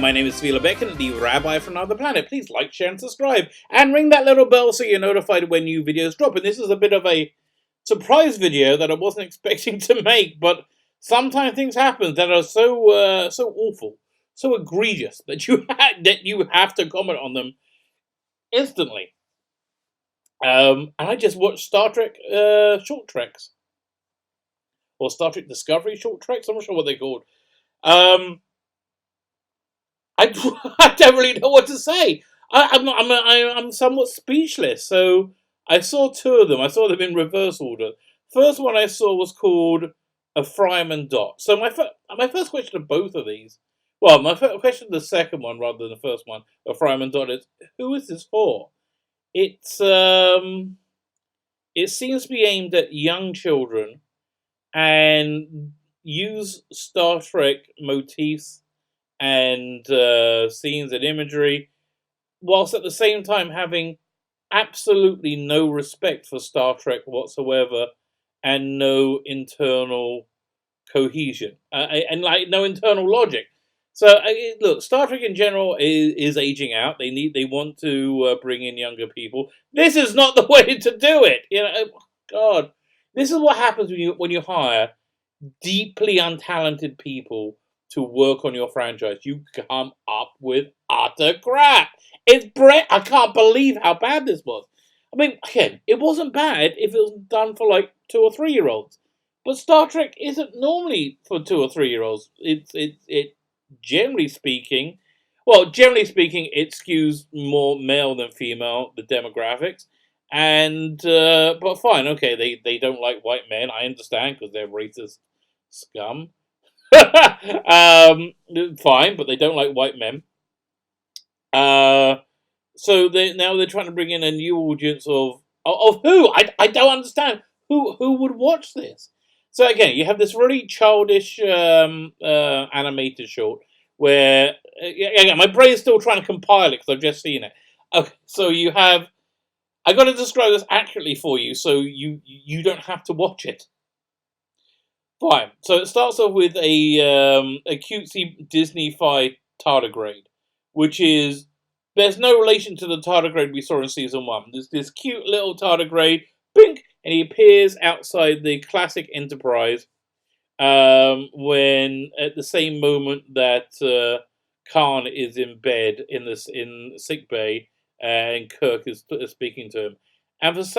my name is Svila Becken, the Rabbi from Another Planet. Please like, share, and subscribe. And ring that little bell so you're notified when new videos drop. And this is a bit of a surprise video that I wasn't expecting to make, but sometimes things happen that are so so awful, so egregious, that you have to comment on them instantly. And I just watched Star Trek short treks. Or Star Trek Discovery short treks? I'm not sure what they're called. I don't really know what to say. I'm somewhat speechless. So I saw two of them. I saw them in reverse order. First one I saw was called Ephraim and Dot. So my first question of both of these, well, my first question of the second one rather than the first one, Ephraim and Dot, is who is this for? It's it seems to be aimed at young children and use Star Trek motifs and scenes and imagery, whilst at the same time having absolutely no respect for Star Trek whatsoever, and no internal cohesion, and like no internal logic. So look, Star Trek in general is aging out. They want to bring in younger people. This is not the way to do it. You know, God, this is what happens when you hire deeply untalented people to work on your franchise. You come up with utter crap. I can't believe how bad this was. I mean, again, it wasn't bad if it was done for like 2 or 3 year olds, but Star Trek isn't normally for 2 or 3 year olds. It generally speaking, it skews more male than female, the demographics. And but fine, okay, they don't like white men. I understand because they're racist scum. Fine, but they don't like white men. So they're trying to bring in a new audience of who? I don't understand who would watch this. So again, you have this really childish animated short where again my brain's still trying to compile it because I've just seen it. Okay, so you have. I got to describe this accurately for you, so you don't have to watch it. Fine. So it starts off with a cutesy Disney-fi tardigrade, which is there's no relation to the tardigrade we saw in season 1. There's this cute little tardigrade, bink, and he appears outside the classic Enterprise when at the same moment that Khan is in bed in sick bay and Kirk is speaking to him, and this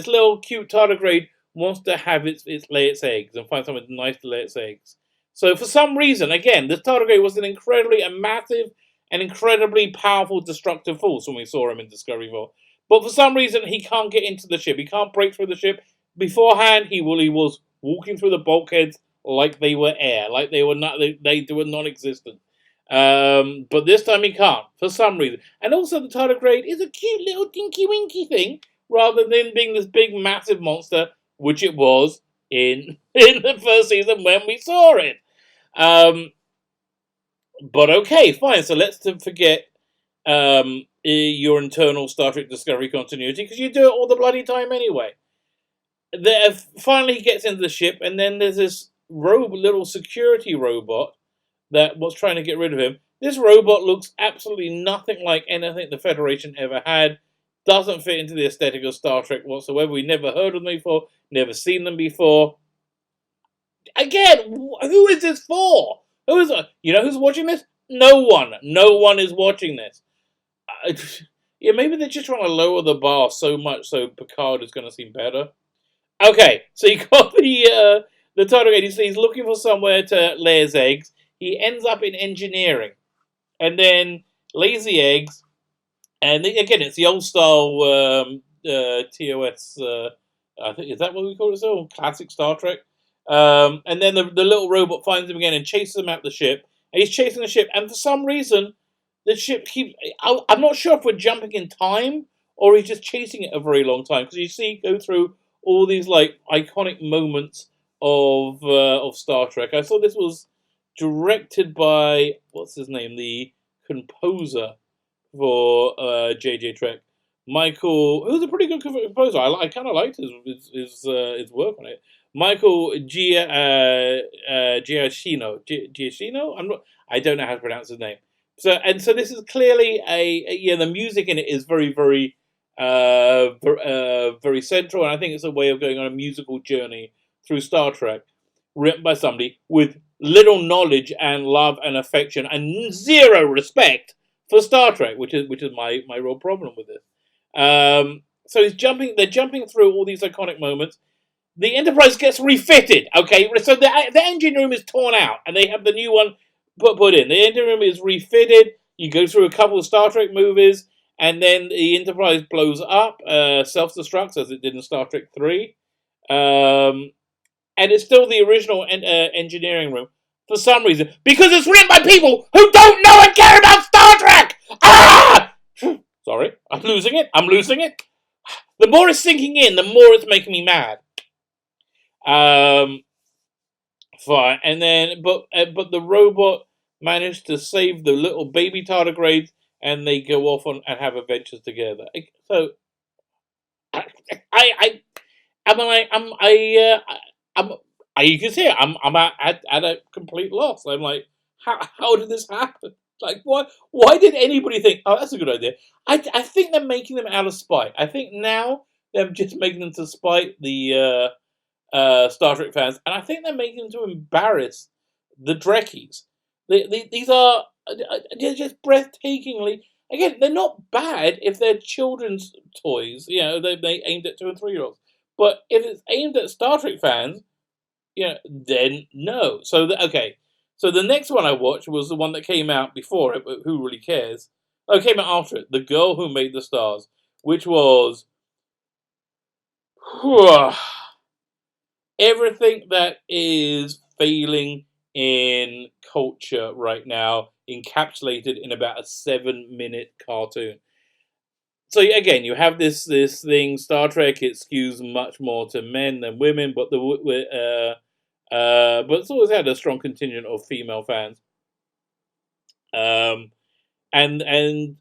little cute tardigrade wants to have lay its eggs and find something nice to lay its eggs. So for some reason, again, this tardigrade was a massive and incredibly powerful destructive force when we saw him in Discovery 4. But for some reason, he can't get into the ship. He can't break through the ship. Beforehand, he was walking through the bulkheads like they were air, like they were non-existent. But this time he can't, for some reason. And also the tardigrade is a cute little dinky winky thing, rather than being this big massive monster, which it was in the first season when we saw it. But okay, fine. So let's forget your internal Star Trek Discovery continuity, because you do it all the bloody time anyway. Finally he gets into the ship, and then there's this little security robot that was trying to get rid of him. This robot looks absolutely nothing like anything the Federation ever had. Doesn't fit into the aesthetic of Star Trek whatsoever. We never heard of them before, never seen them before. Again, who is this for? You know who's watching this? No one. No one is watching this. Yeah, maybe they're just trying to lower the bar so much so Picard is going to seem better. Okay, so you got the tardigrade. He's looking for somewhere to lay his eggs. He ends up in engineering, and then lays the eggs. And again, it's the old style TOS. I think is that what we call it? So classic Star Trek. And then the little robot finds him again and chases him out the ship. And he's chasing the ship, and for some reason, the ship keeps. I'm not sure if we're jumping in time or he's just chasing it a very long time, because you see go through all these like iconic moments of Star Trek. I saw this was directed by what's his name, the composer for JJ Trek, Michael, who's a pretty good composer. I kind of liked his work on it. Michael Giacchino. Giacchino. I don't know how to pronounce his name. So this is clearly the music in it is very very very central, and I think it's a way of going on a musical journey through Star Trek, written by somebody with little knowledge and love and affection and zero respect for Star Trek, which is my real problem with this. So they're jumping through all these iconic moments. The Enterprise gets refitted. Okay, so the engine room is torn out, and they have the new one put in. The engine room is refitted. You go through a couple of Star Trek movies, and then the Enterprise blows up, self destructs as it did in Star Trek 3. And it's still the original engineering room for some reason, because it's written by people who don't know and care about Star Trek. Ah! Sorry, I'm losing it. The more it's sinking in, the more it's making me mad. Fine, and then but the robot managed to save the little baby tardigrades, and they go off on and have adventures together. So you can see it. I'm at a complete loss. I'm like, how did this happen? Like, why did anybody think, oh, that's a good idea? I think they're making them out of spite. I think now they're just making them to spite the Star Trek fans, and I think they're making them to embarrass the Trekkies. These are just breathtakingly. Again, they're not bad if they're children's toys. You know, they aimed at 2 and 3-year-olds. But if it's aimed at Star Trek fans, then no. So okay. So the next one I watched was the one that came out before it, but who really cares? Oh, it came out after it. The Girl Who Made the Stars, which was everything that is failing in culture right now, encapsulated in about a 7-minute cartoon. So again, you have this thing, Star Trek. It skews much more to men than women, but but it's always had a strong contingent of female fans. And I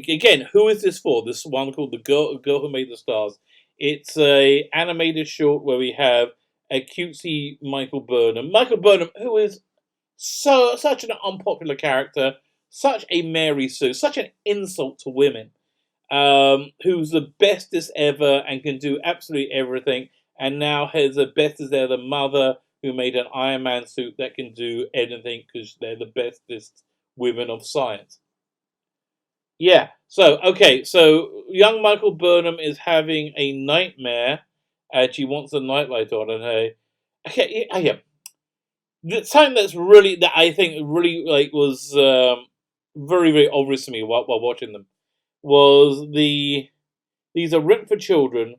again, who is this for? This one called The Girl Who Made the Stars. It's a animated short where we have a cutesy Michael Burnham. Michael Burnham, who is such an unpopular character, such a Mary Sue, such an insult to women. Who's the bestest ever and can do absolutely everything, and now has the bestest ever mother who made an Iron Man suit that can do anything because they're the bestest women of science. Yeah. So okay. So young Michael Burnham is having a nightmare, and she wants a nightlight on, and okay, yeah. The time that I think really was very very obvious to me while watching them was these are written for children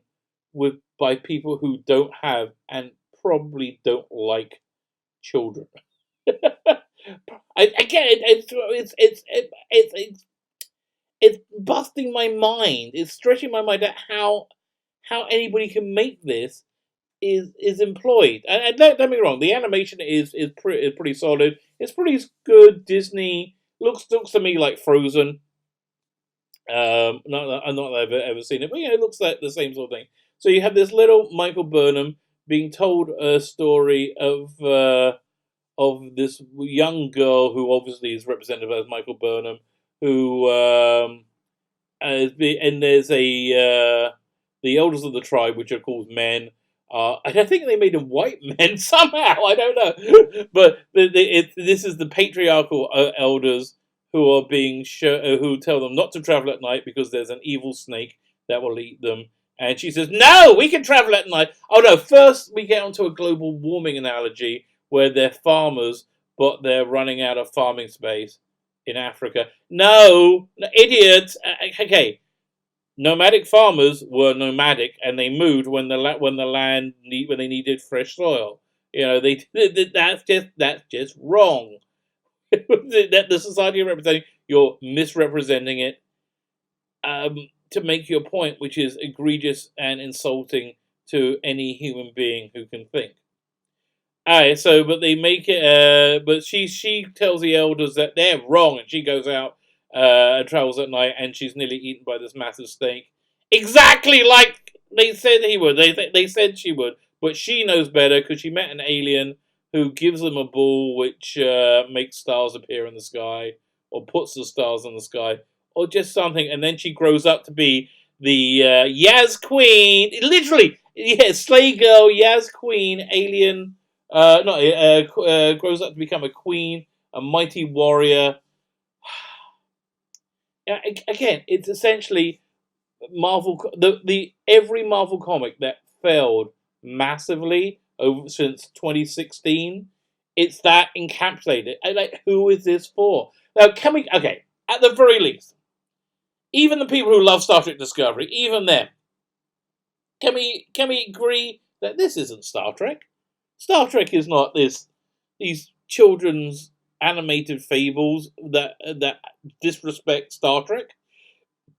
by people who don't have and probably don't like children. Again, it's busting my mind. It's stretching my mind at how anybody can make this is employed. And don't get me wrong, the animation is pretty solid. It's pretty good. Disney looks to me like Frozen. Not that I've ever seen it, but it looks like the same sort of thing. So you have this little Michael Burnham being told a story of this young girl who obviously is represented as Michael Burnham, who and there's the elders of the tribe, which are called men. And I think they made them white men somehow. I don't know, but this is the patriarchal elders who are being who tell them not to travel at night because there's an evil snake that will eat them. And she says, "No, we can travel at night." Oh no! First, we get onto a global warming analogy where they're farmers, but they're running out of farming space in Africa. No, idiots. Okay, nomadic farmers were nomadic, and they moved when when they needed fresh soil. That's just wrong. That the society you're representing, you're misrepresenting it to make your point, which is egregious and insulting to any human being who can think. Alright, so but they make it. But she tells the elders that they're wrong, and she goes out and travels at night, and she's nearly eaten by this massive snake, exactly like they said he would. They said she would, but she knows better because she met an alien who gives them a ball which makes stars appear in the sky, or puts the stars in the sky, or just something, and then she grows up to be the Yaz Queen, literally, yeah, Slay Girl, Yaz Queen, alien, no, grows up to become a queen, a mighty warrior. Yeah, again, it's essentially Marvel. The every Marvel comic that failed massively over since 2016. It's that encapsulated. Like, who is this for? Now, can we? Okay, at the very least, even the people who love Star Trek Discovery, even them, can we agree that this isn't Star Trek? Star Trek is not these children's animated fables that disrespect Star Trek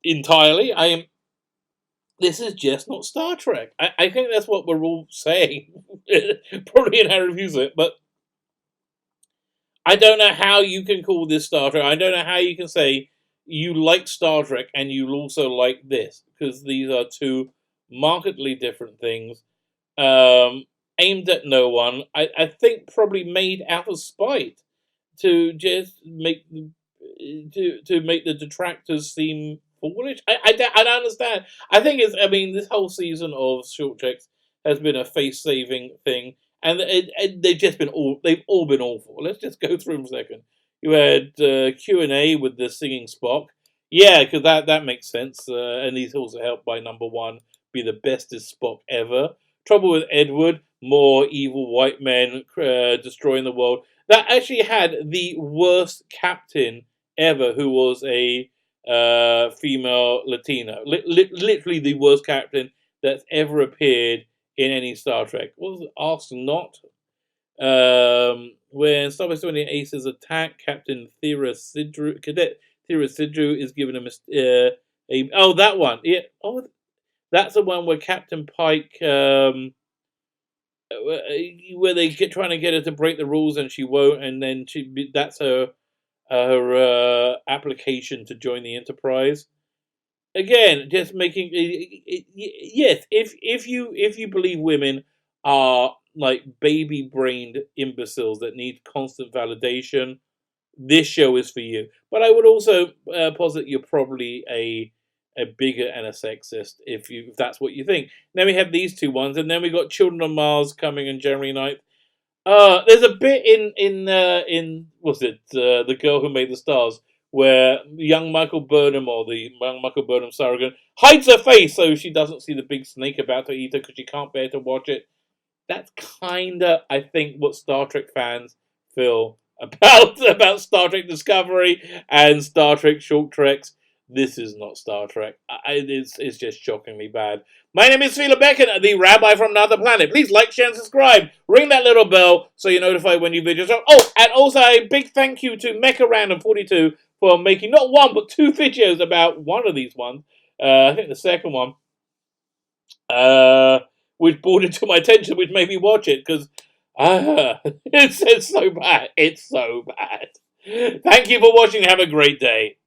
entirely. This is just not Star Trek. I think that's what we're all saying, probably in how reviews it, but I don't know how you can call this Star Trek. I don't know how you can say you like Star Trek and you also like this, because these are two markedly different things, aimed at no one. I think probably made out of spite to just make to make the detractors seem foolish. I don't understand. I think it's. I mean, this whole season of Short Checks has been a face saving thing, and they've all been awful. Let's just go through them a second. You had Q&A with the singing Spock. Yeah, because that makes sense, and he's also helped by number one be the bestest Spock ever. Trouble with Edward, more evil white men destroying the world. That actually had the worst captain ever, who was a female Latina. Literally the worst captain that's ever appeared in any Star Trek. What was it? Ask Not? When Star Wars 20 Aces attack, Captain Cadet Thera Sidru is given oh, that one. Yeah. Oh, that's the one where Captain Pike, where they trying to get her to break the rules and she won't, and then that's her application to join the Enterprise. Again, just making yes. If you believe women are like baby brained imbeciles that need constant validation, this show is for you. But I would also posit you're probably a bigot and a sexist if that's what you think. Then we have these two ones, and then we got Children of Mars coming on January 9th. There's a bit in what's it, The Girl Who Made the Stars, where young Michael Burnham, or the young Michael Burnham surrogate, hides her face so she doesn't see the big snake about to eat her because she can't bear to watch it. That's kinda, I think, what Star Trek fans feel about Star Trek Discovery and Star Trek Short Treks. This is not Star Trek. It's just shockingly bad. My name is Phila Beckett, the Rabbi from Another Planet. Please like, share, and subscribe. Ring that little bell so you're notified when new videos are. Oh, and also a big thank you to Mecha Random 42 for making not one but two videos about one of these ones. I think the second one, which brought it to my attention, which made me watch it because it's so bad. It's so bad. Thank you for watching. Have a great day.